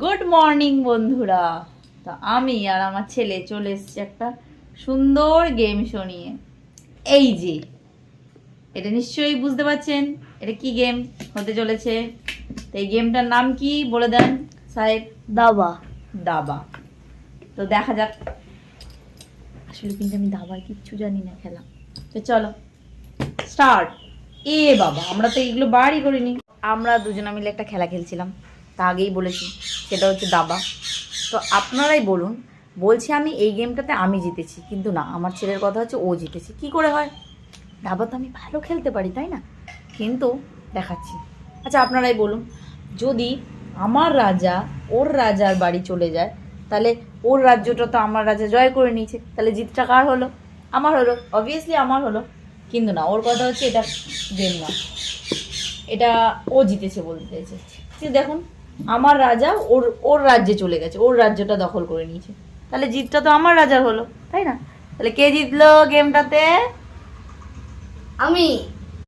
Good morning বন্ধুরা। তো আমি আর আমার ছেলে চলে এসেছি একটা সুন্দর গেম শো নিয়ে। এই যে এটা নিশ্চয়ই বুঝতে পারছেন এটা কি গেম হতে চলেছে। তো এই গেমটার নাম কি বলে দেন সাহেব? দাবা। দাবা। তো দেখা যাক। আসলে কিন্তু আমি দাবার কিচ্ছু জানি না খেলা। তো চলো স্টার্ট। এ বাবা, আমরা তো এগুলো বাড়ি করিনি। আমরা দুজনে মিলে একটা খেলা খেলছিলাম, তা আগেই বলেছি, সেটা হচ্ছে দাবা। তো আপনারাই বলুন, বলছি আমি এই গেমটাতে আমি জিতেছি, কিন্তু না, আমার ছেলের কথা হচ্ছে ও জিতেছে। কি করে হয়? দাবা তো আমি ভালো খেলতে পারি, তাই না? কিন্তু দেখাচ্ছি। আচ্ছা আপনারাই বলুন, যদি আমার রাজা ওর রাজার বাড়ি চলে যায়, তাহলে ওর রাজ্যটা তো আমার রাজা জয় করে নিয়েছে, তাহলে জিতটা কার হলো? আমার হলো, অবভিয়াসলি আমার হলো। কিন্তু না, ওর কথা হচ্ছে এটা গেম না, এটা ও জিতেছে বলতে চাইছে। কিন্তু দেখুন, আমার রাজা ওর ওর রাজ্যে চলে গেছে, ওর রাজ্যটা দখল করে নিয়েছে, তাহলে জিতটা তো আমার রাজার হলো, তাই না? তাহলে কে জিতলো গেমটাতে? আমি।